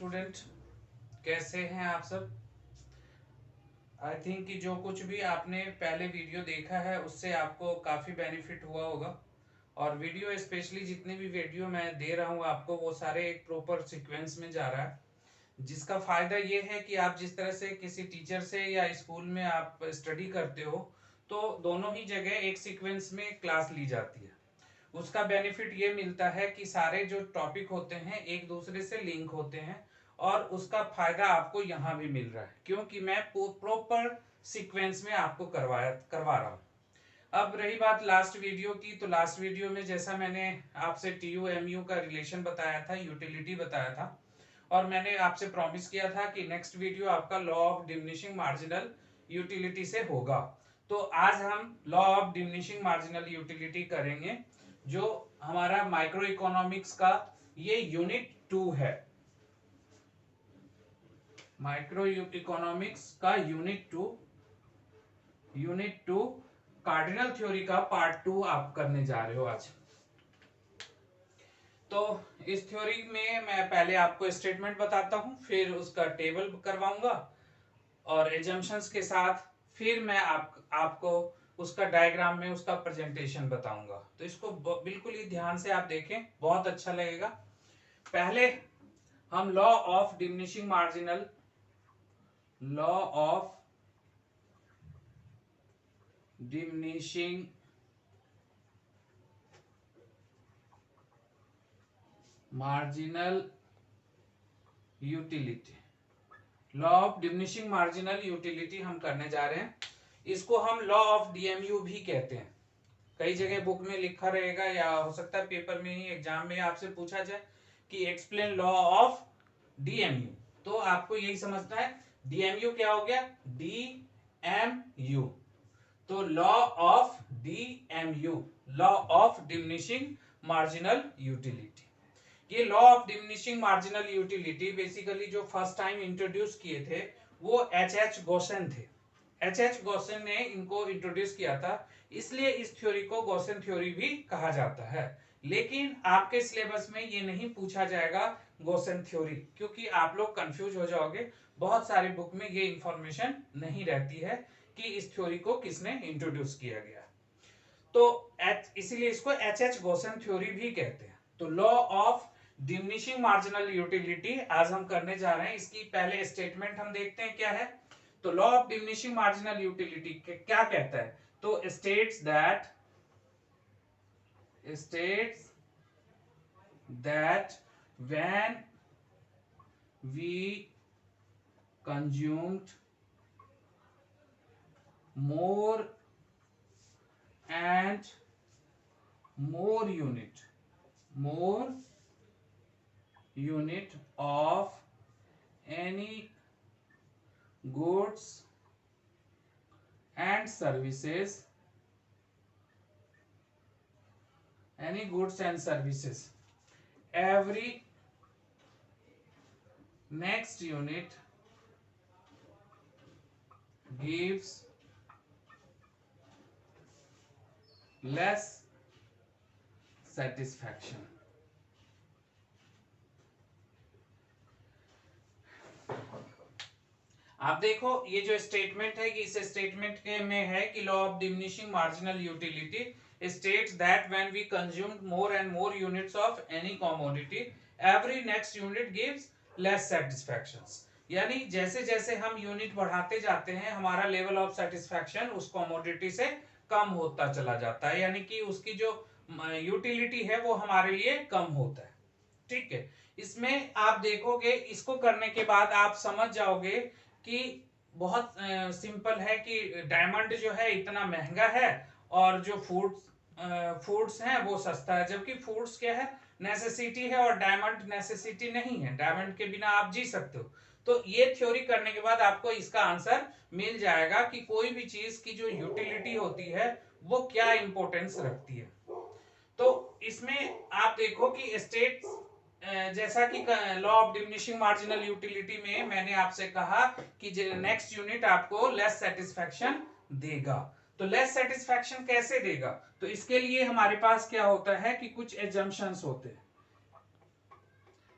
Student, कैसे हैं आप सब। आई थिंक कि जो कुछ भी आपने पहले वीडियो देखा है उससे आपको काफ़ी बेनिफिट हुआ होगा। और वीडियो स्पेशली जितने भी वीडियो मैं दे रहा हूँ आपको वो सारे एक प्रॉपर सीक्वेंस में जा रहा है, जिसका फ़ायदा ये है कि आप जिस तरह से किसी टीचर से या स्कूल में आप स्टडी करते हो तो दोनों ही जगह एक सीक्वेंस में क्लास ली जाती है। उसका बेनिफिट ये मिलता है कि सारे जो टॉपिक होते हैं एक दूसरे से लिंक होते हैं और उसका फायदा आपको यहाँ भी मिल रहा है क्योंकि मैं प्रॉपर सीक्वेंस में आपको करवा रहा हूँ। अब रही बात लास्ट वीडियो की, तो लास्ट वीडियो में जैसा मैंने आपसे TU-MU का रिलेशन बताया था, यूटिलिटी बताया था, और मैंने आपसे प्रॉमिस किया था कि नेक्स्ट वीडियो आपका law of diminishing marginal utility से होगा। तो आज हम law of diminishing marginal utility करेंगे, जो हमारा माइक्रो इकोनॉमिक्स का ये यूनिट 2 है। माइक्रो इकोनॉमिक्स का यूनिट टू कार्डिनल थ्योरी का पार्ट 2 आप करने जा रहे हो आज। तो इस थ्योरी में मैं पहले आपको स्टेटमेंट बताता हूं, फिर उसका टेबल करवाऊंगा और एजम्पशंस के साथ, फिर मैं आपको उसका डायग्राम में उसका प्रेजेंटेशन बताऊंगा। तो इसको बिल्कुल ही ध्यान से आप देखें, बहुत अच्छा लगेगा। पहले हम law of diminishing marginal utility हम करने जा रहे हैं। इसको हम लॉ ऑफ DMU भी कहते हैं। कई जगह बुक में लिखा रहेगा या हो सकता है पेपर में ही एग्जाम में आपसे पूछा जाए कि एक्सप्लेन लॉ ऑफ DMU, तो आपको यही समझना है DMU क्या हो गया, DMU। तो law of DMU, law of diminishing marginal utility. ये law of diminishing marginal utility basically जो फर्स्ट टाइम इंट्रोड्यूस किए थे वो H.H. गॉसेन थे। H.H. गॉसेन ने इनको इंट्रोड्यूस किया था, इसलिए इस थ्योरी को गॉसेन थ्योरी भी कहा जाता है। लेकिन आपके सिलेबस में ये नहीं पूछा जाएगा गॉसेन थ्योरी, क्योंकि आप लोग कंफ्यूज हो जाओगे। बहुत सारी बुक में ये इंफॉर्मेशन नहीं रहती है कि इस थ्योरी को किसने इंट्रोड्यूस किया गया। तो इसीलिए इसको H.H. गॉसेन थ्योरी भी कहते हैं। तो law of diminishing marginal utility आज हम करने जा रहे हैं। इसकी पहले स्टेटमेंट हम देखते हैं क्या है। तो law of diminishing marginal utility क्या कहता है, तो states that when we consumed more and more unit of any goods and services, every next unit gives less satisfaction। आप देखो ये जो स्टेटमेंट है कि इस स्टेटमेंट के में है कि law of diminishing marginal utility states that when we consume more and more units of any commodity every next unit gives less satisfactions. यानी जैसे जैसे हम यूनिट बढ़ाते जाते हैं हमारा लेवल ऑफ सेटिस्फैक्शन उस कमोडिटी से कम होता चला जाता है, यानी कि उसकी जो यूटिलिटी है वो हमारे लिए कम होता है। ठीक है, इसमें आप देखोगे, इसको करने के बाद आप समझ जाओगे कि बहुत सिंपल है कि डायमंड जो है इतना महंगा है और जो फूड्स हैं वो सस्ता है, जबकि फूड्स क्या है, नेसेसिटी है और डायमंड नेसेसिटी नहीं है। डायमंड के बिना आप जी सकते हो। तो ये थ्योरी करने के बाद आपको इसका आंसर मिल जाएगा कि कोई भी चीज की जो यूटिलिटी होती है वो क्या इंपॉर्टेंस रखती है। तो इसमें आप देखो कि स्टेट जैसा कि law of diminishing marginal utility में मैंने आपसे कहा कि नेक्स्ट यूनिट आपको लेस सेटिस्फैक्शन देगा। तो लेस सेटिस्फैक्शन कैसे देगा, तो इसके लिए हमारे पास क्या होता है कि कुछ एजम्पशंस होते हैं।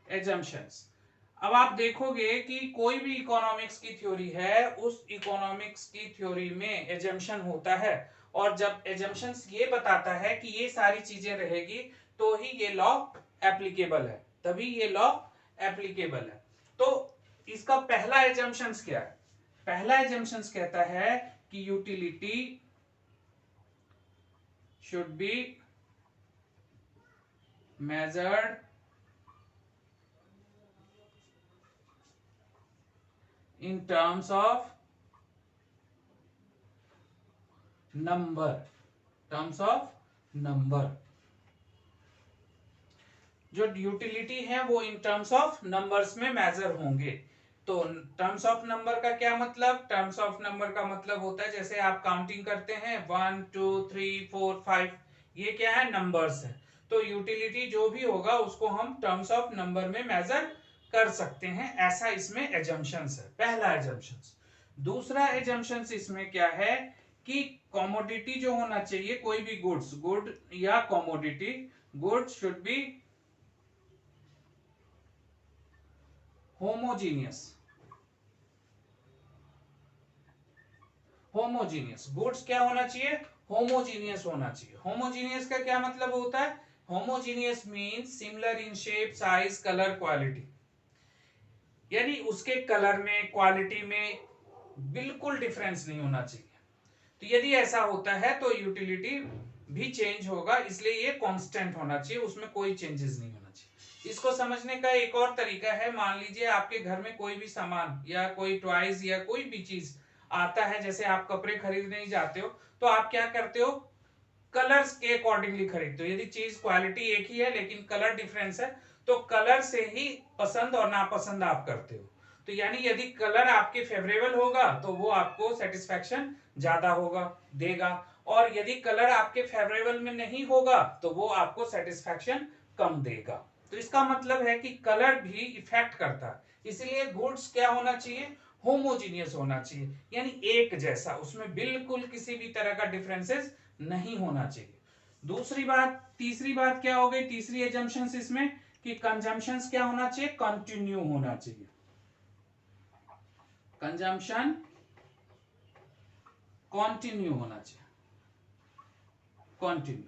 एजम्पशंस अब आप देखोगे कि कोई भी इकोनॉमिक्स की थ्योरी है, उस इकोनॉमिक्स की थ्योरी में एजम्पशन होता है, और जब एजम्पशंस ये बताता है कि ये सारी चीजें रहेगी तो ही ये लॉ एप्लीकेबल है, तभी ये लॉ एप्लीकेबल है। तो इसका पहला एजम्पशंस क्या है? पहला एजम्पशंस कहता है कि utility should be measured in terms of number, terms of number। जो यूटिलिटी है वो इन टर्म्स ऑफ नंबर्स में मेजर होंगे। तो टर्म्स ऑफ नंबर का क्या मतलब? टर्म्स ऑफ नंबर का मतलब होता है जैसे आप काउंटिंग करते हैं 1 2 3 4 5, ये क्या है? नंबर्स है। तो यूटिलिटी जो भी होगा उसको हम टर्म्स ऑफ नंबर में मेजर कर सकते हैं, ऐसा इसमें एजम्पशंस है, पहला एजम्पशंस। दूसरा एजम्पशंस इसमें क्या है कि कमोडिटी जो होना चाहिए, कोई भी गुड्स, गुड या commodity, good should be homogeneous. Homogeneous goods क्या होना चाहिए? होमोजीनियस होना चाहिए। होमोजीनियस का क्या मतलब होता है? Homogeneous means similar in shape, size, colour, quality, यानी उसके कलर में, क्वालिटी में बिल्कुल डिफरेंस नहीं होना चाहिए। तो यदि ऐसा होता है तो यूटिलिटी भी चेंज होगा, इसलिए ये कांस्टेंट होना चाहिए, उसमें कोई चेंजेस नहीं होना चाहिए। इसको समझने का एक और तरीका है, मान लीजिए आपके घर में कोई भी सामान या कोई टॉयज या कोई भी चीज आता है, जैसे आप कपड़े खरीदने जाते हो तो आप क्या करते हो? कलर्स के अकॉर्डिंगली खरीदते हो। यदि चीज क्वालिटी एक ही है लेकिन कलर डिफरेंस है तो कलर से ही पसंद और नापसंद आप करते हो। तो यानी यदि कलर आपके फेवरेबल होगा तो वो आपको सेटिस्फैक्शन ज्यादा होगा, देगा, और यदि कलर आपके फेवरेबल में नहीं होगा तो वो आपको सेटिस्फैक्शन कम देगा। तो इसका मतलब है कि कलर भी इफेक्ट करता है, इसलिए गुड्स क्या होना चाहिए? होमोजीनियस होना चाहिए, यानी एक जैसा, उसमें बिल्कुल किसी भी तरह का डिफरेंसेस नहीं होना चाहिए। दूसरी बात, तीसरी बात क्या हो गई? तीसरी एजम्पशंस इसमें कि कंजम्पशंस क्या होना चाहिए? कंटिन्यू होना चाहिए। कंजम्पशन कंटिन्यू होना चाहिए, कंटिन्यू।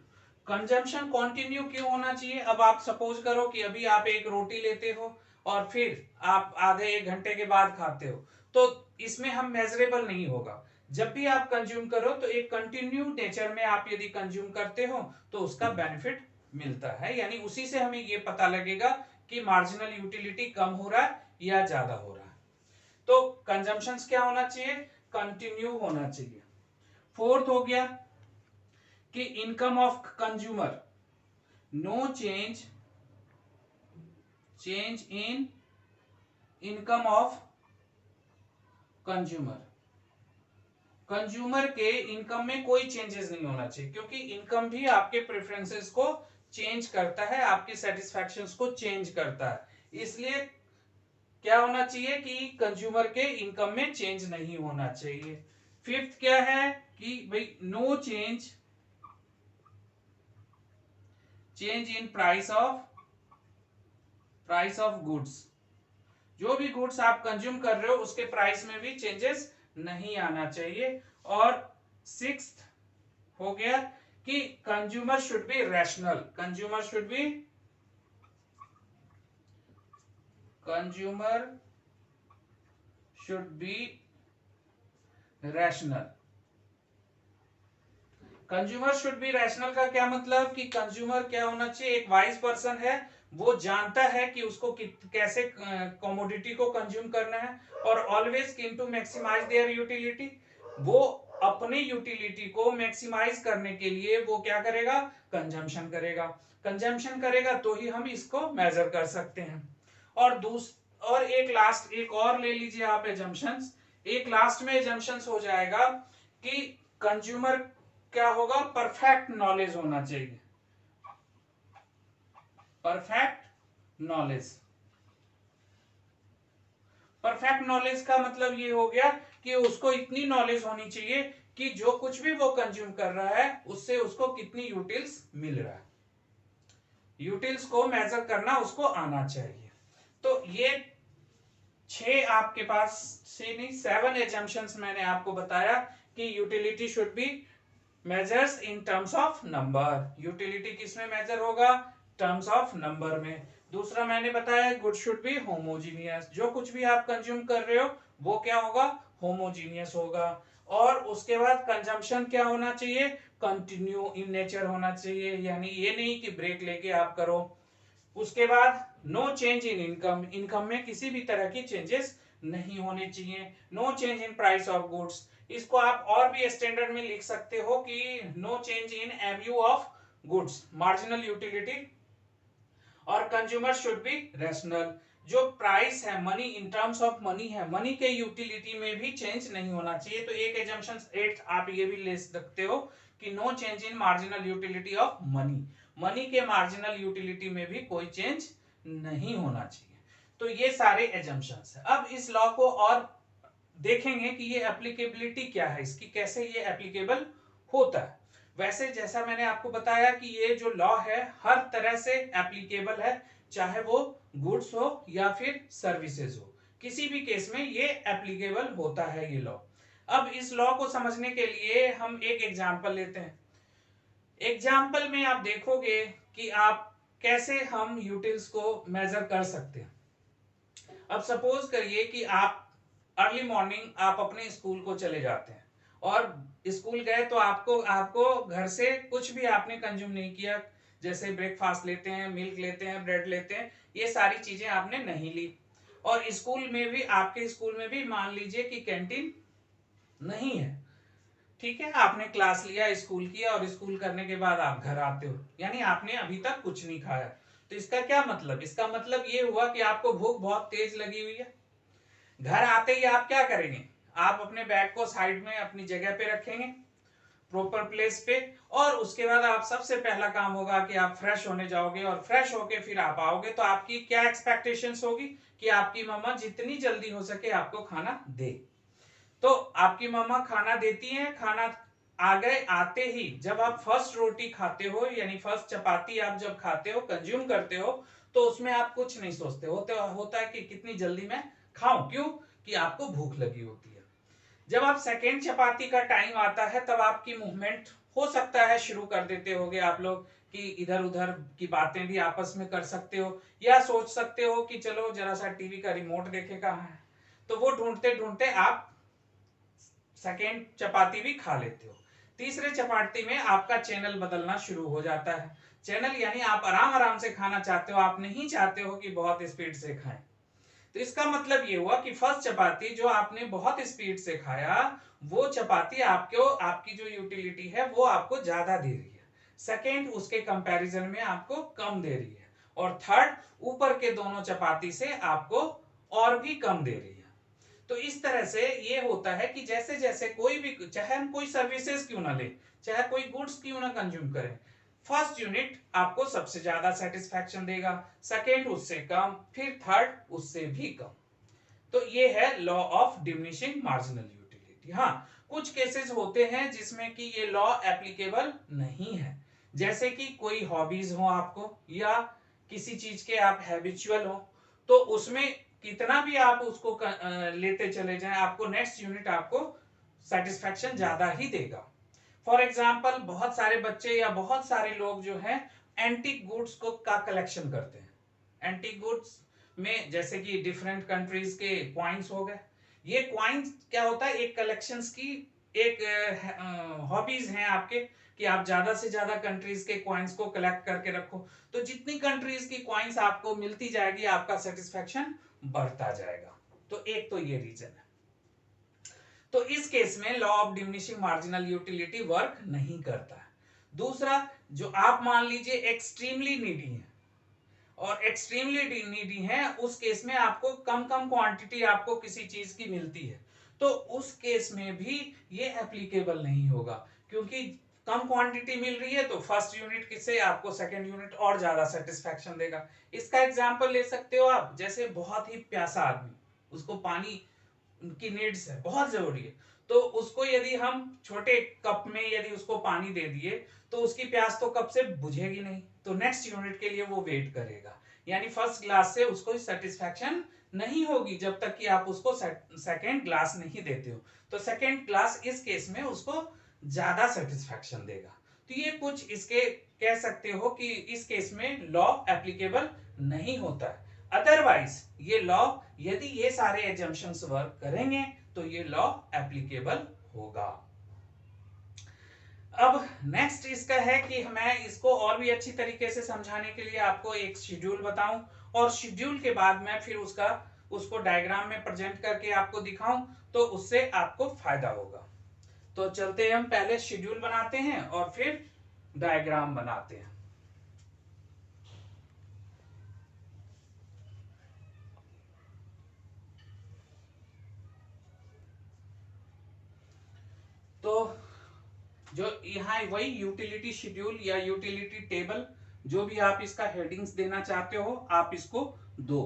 कंजम्पशन कंटिन्यू क्यों होना चाहिए? अब आप सपोज करो कि अभी आप एक रोटी लेते हो और फिर आप आधे एक घंटे के बाद खाते हो, तो इसमें हम मेजरेबल नहीं होगा। जब भी आप कंज्यूम करो तो एक कंटिन्यू नेचर में आप यदि कंज्यूम करते हो तो उसका बेनिफिट मिलता है, यानी उसी से हमें ये पता लगेगा कि मार्जिनल यूटिलिटी कम हो रहा है या ज्यादा हो रहा है। तो कंजम्पशन क्या होना चाहिए? कंटिन्यू होना चाहिए। फोर्थ हो गया कि income of consumer, no change in income of consumer. Consumer के इनकम में कोई चेंजेस नहीं होना चाहिए, क्योंकि इनकम भी आपके प्रेफरेंसेस को चेंज करता है, आपके सेटिस्फैक्शंस को चेंज करता है। इसलिए क्या होना चाहिए कि कंज्यूमर के इनकम में चेंज नहीं होना चाहिए। फिफ्थ क्या है कि भाई no change in price of goods. जो भी गुड्स आप कंज्यूम कर रहे हो उसके प्राइस में भी चेंजेस नहीं आना चाहिए। और सिक्स्थ हो गया कि consumer should B rational. Consumer should B rational. Consumer should B rational का क्या मतलब कि कंज्यूमर क्या होना चाहिए? एक वाइज पर्सन है, वो जानता है कि उसको कैसे कमोडिटी को कंज्यूम करना है, और always keen to maximise there utility. वो अपने यूटिलिटी को मैक्सिमाइज करने के लिए वो क्या करेगा? कंजम्पशन करेगा। कंजम्पशन करेगा तो ही हम इसको मेजर कर सकते हैं। और एक और ले लीजिए आप एजम्पशंस। एक लास्ट में एजम्पशंस हो जाएगा कि कंज्यूमर क्या होगा? परफेक्ट नॉलेज होना चाहिए। Perfect knowledge. परफेक्ट नॉलेज का मतलब ये हो गया कि उसको इतनी नॉलेज होनी चाहिए कि जो कुछ भी वो कंज्यूम कर रहा है उससे उसको कितनी यूटिल्स मिल रहा है, यूटिल्स को मेजर करना उसको आना चाहिए। तो ये 6 आपके पास, 6 नहीं 7 एजम्पशंस मैंने आपको बताया कि utility should be measures in terms of number. Utility किस में मेजर होगा? टर्म्स ऑफ नंबर में। दूसरा मैंने बताया गुड शुड बी होमोजीनियस, जो कुछ भी आप कंज्यूम कर रहे हो वो क्या होगा? होमोजीनियस होगा। और उसके बाद कंजम्पशन क्या होना चाहिए? कंटिन्यू इन नेचर होना चाहिए, यानी ये नहीं कि ब्रेक लेके आप करो। उसके बाद no change in income, income में किसी भी तरह की चेंजेस नहीं होने चाहिए। No change in price of goods, इसको आप और भी स्टैंडर्ड में लिख सकते हो कि no change in MU of goods, marginal utility. और कंज्यूमर शुड बी रेशनल, जो प्राइस है money, in terms of money है, मनी के यूटिलिटी में भी चेंज नहीं होना चाहिए। तो एक एजम्पशन 8 आप ये भी ले सकते हो कि no change in marginal utility of money, money के मार्जिनल यूटिलिटी में भी कोई चेंज नहीं होना चाहिए। तो ये सारे एजम्पशंस है। अब इस लॉ को और देखेंगे कि ये एप्लीकेबिलिटी क्या है इसकी, कैसे ये एप्लीकेबल होता है। वैसे जैसा मैंने आपको बताया कि ये जो लॉ है हर तरह से एप्लीकेबल है, चाहे वो गुड्स हो या फिर सर्विसेज हो, किसी भी केस में ये एप्लीकेबल होता है ये लॉ। अब इस लॉ को समझने के लिए हम एक एग्जांपल लेते हैं। एग्जाम्पल में आप देखोगे कि आप कैसे हम यूटिल्स को मेजर कर सकते हैं। अब सपोज करिए कि आप अर्ली मॉर्निंग आप अपने स्कूल को चले जाते हैं और स्कूल गए तो आपको आपको घर से कुछ भी आपने कंज्यूम नहीं किया, जैसे ब्रेकफास्ट लेते हैं, मिल्क लेते हैं, ब्रेड लेते हैं, ये सारी चीजें आपने नहीं ली। और स्कूल में भी, आपके स्कूल में भी मान लीजिए कि कैंटीन नहीं है, ठीक है, आपने क्लास लिया, स्कूल किया और स्कूल करने के बाद आप घर आते हो, यानी आपने अभी तक कुछ नहीं खाया। तो इसका क्या मतलब? इसका मतलब ये हुआ कि आपको भूख बहुत तेज लगी हुई है। घर आते ही आप क्या करेंगे? आप अपने बैग को साइड में अपनी जगह पे रखेंगे, प्रॉपर प्लेस पे, और उसके बाद आप सबसे पहला काम होगा कि आप फ्रेश होने जाओगे और फ्रेश होके फिर आप आओगे। तो आपकी क्या एक्सपेक्टेशंस होगी कि आपकी मम्मा जितनी जल्दी हो सके आपको खाना दे। तो आपकी मम्मा खाना देती हैं, खाना आ गए, आते ही जब आप फर्स्ट रोटी खाते हो, यानी फर्स्ट चपाती आप जब खाते हो, कंज्यूम करते हो, तो उसमें आप कुछ नहीं सोचते होता है कि कितनी जल्दी मैं खाऊं, क्यों? कि आपको भूख लगी होती है। जब आप सेकेंड चपाती का टाइम आता है तब आपकी मूवमेंट हो सकता है शुरू कर देते होगे आप लोग, कि इधर उधर की बातें भी आपस में कर सकते हो, या सोच सकते हो कि चलो जरा सा टीवी का रिमोट देखे कहाँ है। तो वो ढूंढते ढूंढते आप सेकेंड चपाती भी खा लेते हो। तीसरे चपाती में आपका चैनल बदलना शुरू हो जाता है। चैनल यानी आप आराम आराम से खाना चाहते हो, आप नहीं चाहते हो कि बहुत स्पीड से खाएं। तो इसका मतलब ये हुआ कि फर्स्ट चपाती जो आपने बहुत स्पीड से खाया, वो चपाती आपको, आपकी जो यूटिलिटी है वो आपको ज्यादा दे रही है। सेकेंड उसके कंपैरिजन में आपको कम दे रही है। और थर्ड ऊपर के दोनों चपाती से आपको और भी कम दे रही है। तो इस तरह से ये होता है कि जैसे जैसे कोई भी, चाहे हम कोई सर्विसेज क्यों ना ले, चाहे कोई गुड्स क्यों ना कंज्यूम करें, फर्स्ट यूनिट आपको सबसे ज्यादा सेटिस्फैक्शन देगा, सेकेंड उससे कम, फिर थर्ड उससे भी कम। तो ये है law of diminishing marginal utility. हाँ, कुछ केसेस होते हैं जिसमें कि ये लॉ एप्लीकेबल नहीं है, जैसे कि कोई हॉबीज हो आपको, या किसी चीज के आप हैबिचुअल हो, तो उसमें कितना भी आप उसको लेते चले जाएं, आपको नेक्स्ट यूनिट आपको सेटिस्फैक्शन ज्यादा ही देगा। फॉर एग्जाम्पल, बहुत सारे बच्चे या बहुत सारे लोग जो हैं एंटीक गुड्स को का कलेक्शन करते हैं। एंटीक गुड्स में जैसे कि डिफरेंट कंट्रीज के क्वाइंस हो गए। ये क्वाइंस क्या होता है? एक कलेक्शंस की एक हॉबीज हैं आपके, कि आप ज्यादा से ज्यादा कंट्रीज के क्वाइंस को कलेक्ट करके रखो। तो जितनी कंट्रीज की क्वाइंस आपको मिलती जाएगी, आपका सेटिस्फैक्शन बढ़ता जाएगा। तो एक तो ये रीजन है। तो इस केस में law of diminishing marginal utility work नहीं करता है। दूसरा, जो आप मान लीजिए एक्सट्रीमली नीडी है, और एक्सट्रीमली नीडी है, उस केस में आपको कम कम क्वांटिटी आपको किसी चीज की मिलती है, तो उस केस में भी ये एप्लीकेबल नहीं होगा, क्योंकि कम क्वांटिटी मिल रही है तो फर्स्ट यूनिट किससे आपको सेकंड यूनिट और ज्यादा सेटिस्फैक्शन देगा। इसका एग्जांपल ले सकते हो आप, जैसे बहुत ही प्यासा आदमी, उसको पानी की नीड्स है, बहुत जरूरी है, तो उसको यदि हम छोटे कप में यदि उसको पानी दे दिए तो उसकी प्यास तो कब से बुझेगी नहीं, तो नेक्स्ट यूनिट के लिए वो वेट करेगा, यानी फर्स्ट ग्लास से उसको सेटिस्फैक्शन नहीं होगी जब तक कि आप उसको सेकेंड ग्लास नहीं देते हो। तो सेकेंड ग्लास इस केस में उसको ज्यादा सेटिस्फैक्शन देगा। तो ये कुछ इसके कह सकते हो कि इस केस में लॉ एप्लीकेबल नहीं होता है। अदरवाइज ये लॉ, यदि ये सारे एजम्पशंस वर्क करेंगे तो ये लॉ एप्लीकेबल होगा। अब नेक्स्ट इसका है कि मैं इसको और भी अच्छी तरीके से समझाने के लिए आपको एक शेड्यूल बताऊं, और शेड्यूल के बाद मैं फिर उसको डायग्राम में प्रेजेंट करके आपको दिखाऊं, तो उससे आपको फायदा होगा। तो चलते हम पहले शेड्यूल बनाते हैं और फिर डायग्राम बनाते हैं। तो जो यहाँ वही यूटिलिटी शेड्यूल या यूटिलिटी टेबल, जो भी आप इसका हेडिंग्स देना चाहते हो आप इसको दो,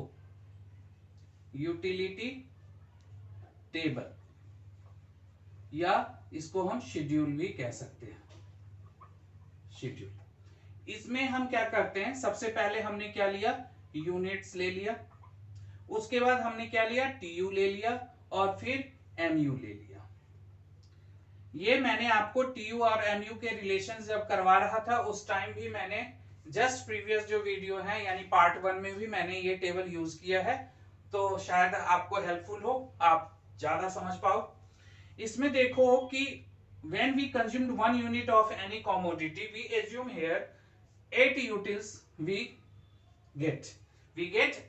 यूटिलिटी टेबल, या इसको हम शेड्यूल भी कह सकते हैं। शेड्यूल, इसमें हम क्या करते हैं, सबसे पहले हमने क्या लिया, यूनिट्स ले लिया, उसके बाद हमने क्या लिया, टीयू ले लिया, और फिर एमयू ले लिया। ये मैंने आपको टीयू और एमयू के रिलेशन जब करवा रहा था उस टाइम भी मैंने जस्ट प्रीवियस जो वीडियो है यानी पार्ट 1 में भी मैंने ये टेबल यूज किया है, तो शायद आपको हेल्पफुल हो, आप ज्यादा समझ पाओ। इसमें देखो कि when we consumed 1 unit of any commodity, we assume here 8 utils we get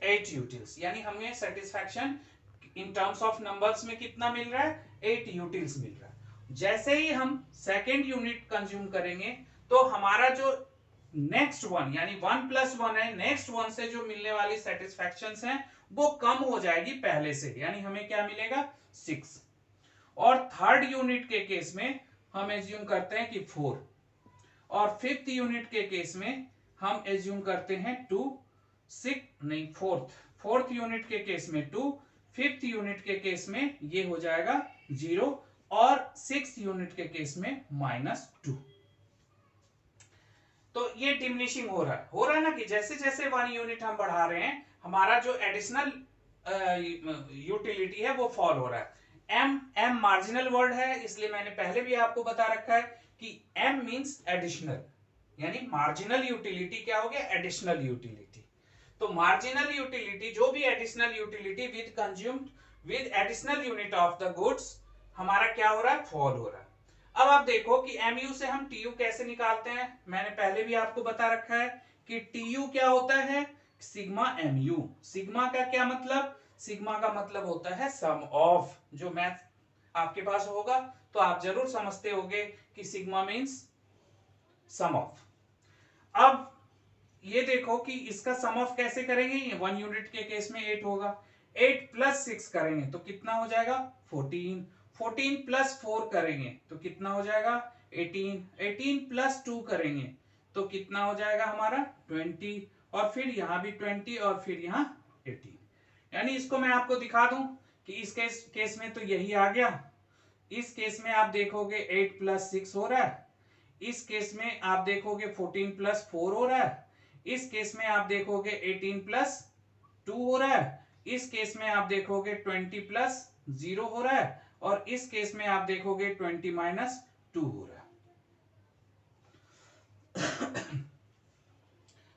8 utils, यानी हमें satisfaction in terms of numbers में कितना मिल रहा है, 8 यूटिल्स मिल रहा है। जैसे ही हम सेकेंड यूनिट कंज्यूम करेंगे तो हमारा जो नेक्स्ट वन यानी 1 + 1 है, नेक्स्ट वन से जो मिलने वाली सेटिस्फैक्शंस हैं वो कम हो जाएगी पहले से, यानी हमें क्या मिलेगा, 6। और थर्ड यूनिट के केस में हम एज्यूम करते हैं कि 4, और फिफ्थ यूनिट के केस में हम एज्यूम करते हैं 2, 6 नहीं, फोर्थ यूनिट के केस में 2, फिफ्थ यूनिट के केस में ये हो जाएगा 0, और सिक्स्थ यूनिट के केस में -2। तो ये डिमिनिशिंग हो रहा है ना, कि जैसे जैसे 1 यूनिट हम बढ़ा रहे हैं हमारा जो एडिशनल यूटिलिटी है वो फॉल हो रहा है। एम मार्जिनल वर्ड है, इसलिए मैंने पहले भी आपको बता रखा है कि एम मींस एडिशनल, यानी मार्जिनल यूटिलिटी क्या हो गया, एडिशनल यूटिलिटी। तो मार्जिनल यूटिलिटी, जो भी additional utility with consumed with additional unit of the goods, हमारा क्या हो रहा है, फॉल हो रहा है। अब आप देखो कि एमयू से हम टीयू कैसे निकालते हैं, मैंने पहले भी आपको बता रखा है कि टीयू क्या होता है, सिग्मा एमयू। सिग्मा का क्या मतलब, सिग्मा का मतलब होता है सम ऑफ। जो मैथ आपके पास होगा तो आप जरूर समझते होंगे कि सिग्मा मींस सम ऑफ। अब ये देखो कि इसका सम ऑफ कैसे करेंगे, 1 यूनिट के केस में 8 होगा, 8 + 6 करेंगे तो कितना हो जाएगा, 14, 14 + 4 करेंगे तो कितना हो जाएगा, 18, 18 + 2 करेंगे तो कितना हो जाएगा हमारा 20, और फिर यहां भी 20 और फिर यहां 18। यानी इसको मैं आपको दिखा दूं कि इस केस में तो यही आ गया, इस केस में आप देखोगे 8 + 6 हो रहा है, इस केस में आप देखोगे 14 + 4 हो रहा है, इस केस में आप देखोगे 18 + 2 हो रहा है, इस केस में आप देखोगे 20 + 0 हो रहा है, और इस केस में आप देखोगे 20 - 2 हो रहा है।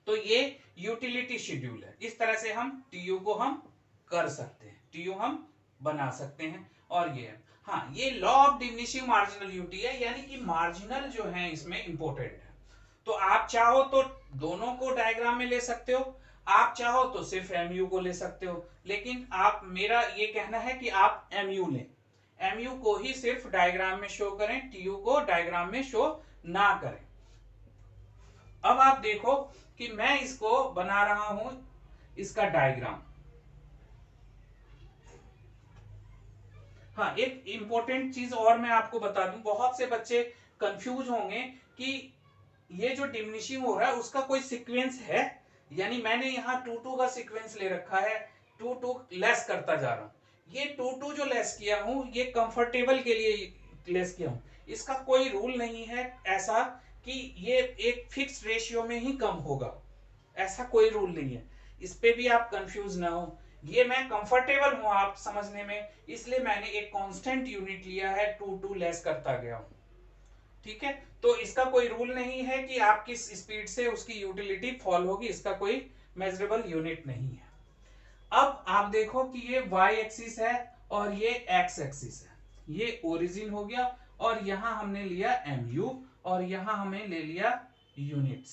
तो ये यूटिलिटी शेड्यूल है, इस तरह से हम टीयू को हम कर सकते हैं, टीयू हम बना सकते हैं। और ये हाँ, ये law of diminishing marginal UT है, यानी कि मार्जिनल जो है इसमें इंपॉर्टेंट है। तो आप चाहो तो दोनों को डायग्राम में ले सकते हो, आप चाहो तो सिर्फ एमयू को ले सकते हो, लेकिन आप, मेरा ये कहना है कि आप एमयू लें, एमयू को ही सिर्फ डायग्राम में शो करें, टीयू को डायग्राम में शो ना करें। अब आप देखो कि मैं इसको बना रहा हूं, इसका डायग्राम। हाँ, एक इंपॉर्टेंट चीज और मैं आपको बता दूं, बहुत से बच्चे कंफ्यूज होंगे कि ये जो डिमिनिशिंग हो रहा है उसका कोई सीक्वेंस है, यानी मैंने यहाँ 2 का सीक्वेंस ले रखा है, 2 लेस करता जा रहा हूं। ये 2 जो लेस किया हूं ये कंफर्टेबल के लिए लेस किया हूं, इसका कोई रूल नहीं है ऐसा कि ये एक फिक्स रेशियो में ही कम होगा, ऐसा कोई रूल नहीं है, इस पे भी आप कंफ्यूज ना हो। ये मैं कंफर्टेबल हूं आप समझने में, इसलिए मैंने एक कांस्टेंट यूनिट लिया है, 2 लेस करता गया हूं। ठीक है, तो इसका कोई रूल नहीं है कि आप किस स्पीड से उसकी यूटिलिटी फॉल होगी, इसका कोई मेजरेबल यूनिट नहीं है। अब आप देखो कि ये y एक्सिस है और ये x एक्सिस है, ये ओरिजिन हो गया, और यहां हमने लिया mu और यहां हमें ले लिया यूनिट्स,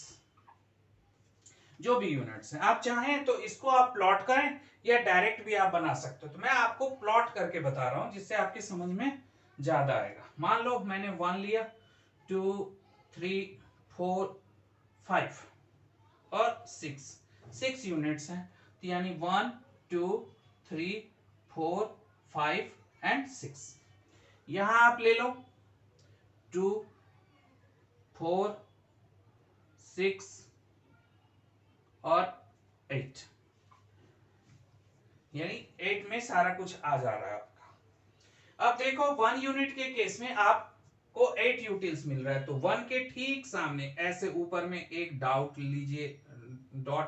जो भी यूनिट्स हैं। आप चाहें तो इसको आप प्लॉट करें या डायरेक्ट भी आप बना सकते हो, तो मैं आपको प्लॉट करके बता रहा हूं जिससे आपकी समझ में ज्यादा आएगा। मान लो मैंने 1 लिया, 2 3 4 5 और 6 यूनिट्स हैं, तो यानी 1 2 3 4 5 एंड 6। यहां आप ले लो 2 4 6 और 8, यानी 8 में सारा कुछ आ जा रहा है आपका। अब देखो 1 यूनिट के केस में आपको 8 यूटिल्स मिल रहा है, तो 1 के ठीक सामने ऐसे ऊपर में एक डॉट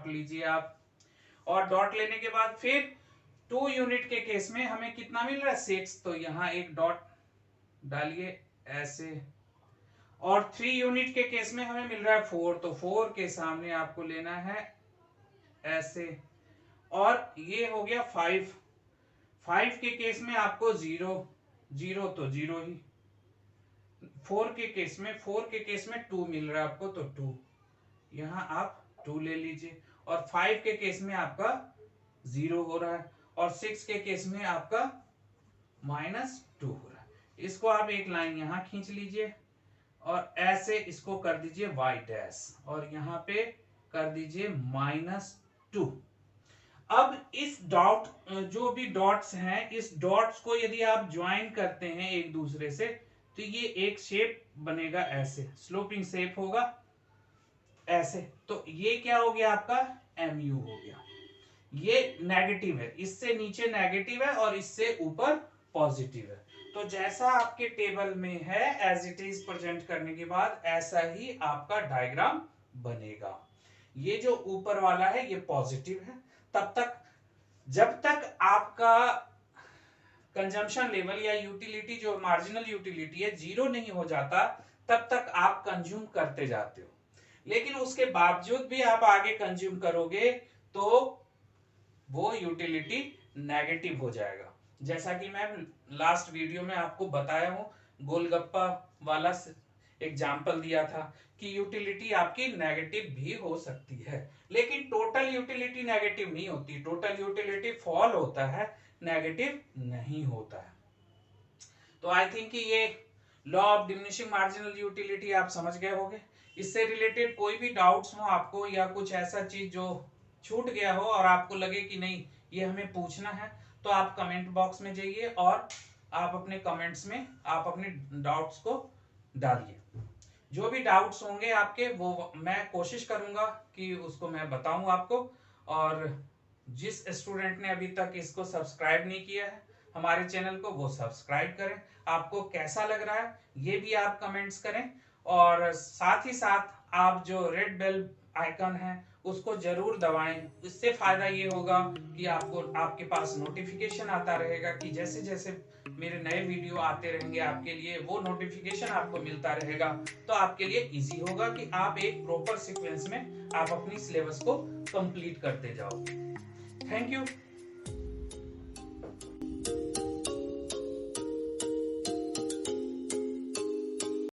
लीजिए आप, और डॉट लेने के बाद फिर 2 यूनिट के केस में हमें कितना मिल रहा है 6, तो यहां एक डॉट डालिए ऐसे, और 3 यूनिट के केस में हमें मिल रहा है 4, तो 4 के सामने आपको लेना है ऐसे, और ये हो गया 5 के केस में आपको 0 तो 0 ही, 4 के केस में 2 मिल रहा है आपको, तो 2 यहां आप 2 ले लीजिए, और 5 के केस में आपका 0 हो रहा है, और 6 के केस में आपका -2 हो रहा है। इसको आप एक लाइन यहां खींच लीजिए और ऐसे इसको कर दीजिए y डैश, और यहां पे कर दीजिए -2। अब इस डॉट, जो भी डॉट्स हैं, इस डॉट्स को यदि आप ज्वाइन करते हैं एक दूसरे से, तो ये एक शेप बनेगा ऐसे, स्लोपिंग शेप होगा ऐसे, तो ये क्या हो गया आपका mu हो गया। ये नेगेटिव है, इससे नीचे नेगेटिव है और इससे ऊपर पॉजिटिव है, तो जैसा आपके टेबल में है एज इट इज प्रेजेंट करने के बाद ऐसा ही आपका डायग्राम बनेगा। ये जो ऊपर वाला है ये पॉजिटिव है, तब तक जब तक आपका कंजम्पशन लेवल या यूटिलिटी, जो मार्जिनल यूटिलिटी है, 0 नहीं हो जाता, तब तक आप कंज्यूम करते जाते हो। लेकिन उसके बावजूद भी आप आगे कंज्यूम करोगे तो वो यूटिलिटी नेगेटिव हो जाएगा। जैसा कि मैं लास्ट वीडियो में आपको बताया हूं, गोलगप्पा वाला एग्जाम्पल दिया था कि यूटिलिटी आपकी नेगेटिव भी हो सकती है, लेकिन टोटल यूटिलिटी नेगेटिव नहीं होती, टोटल यूटिलिटी फॉल होता है, नेगेटिव नहीं होता है। तो आई थिंक कि ये law of diminishing marginal utility आप समझ गए होंगे। इससे रिलेटेड कोई भी डाउट्स हो आपको, या कुछ ऐसा चीज जो छूट गया हो और आपको लगे कि नहीं ये हमें पूछना है, तो आप कमेंट बॉक्स में जाइए और आप अपने कमेंट्स में आप अपने डाउट्स को डालिए। जो भी डाउट्स होंगे आपके वो मैं कोशिश करूंगा कि उसको मैं बताऊं आपको। और जिस स्टूडेंट ने अभी तक इसको सब्सक्राइब नहीं किया है हमारे चैनल को, वो सब्सक्राइब करें। आपको कैसा लग रहा है ये भी आप कमेंट्स करें, और साथ ही साथ आप जो रेड बेल आइकन है उसको जरूर दबाएं। इससे फायदा ये होगा कि आपको आपके पास नोटिफिकेशन आता रहेगा कि जैसे जैसे मेरे नए वीडियो आते रहेंगे आपके लिए, वो नोटिफिकेशन आपको मिलता रहेगा, तो आपके लिए इजी होगा कि आप एक प्रॉपर सीक्वेंस में आप अपनी सिलेबस को कंप्लीट करते जाओ। Thank you.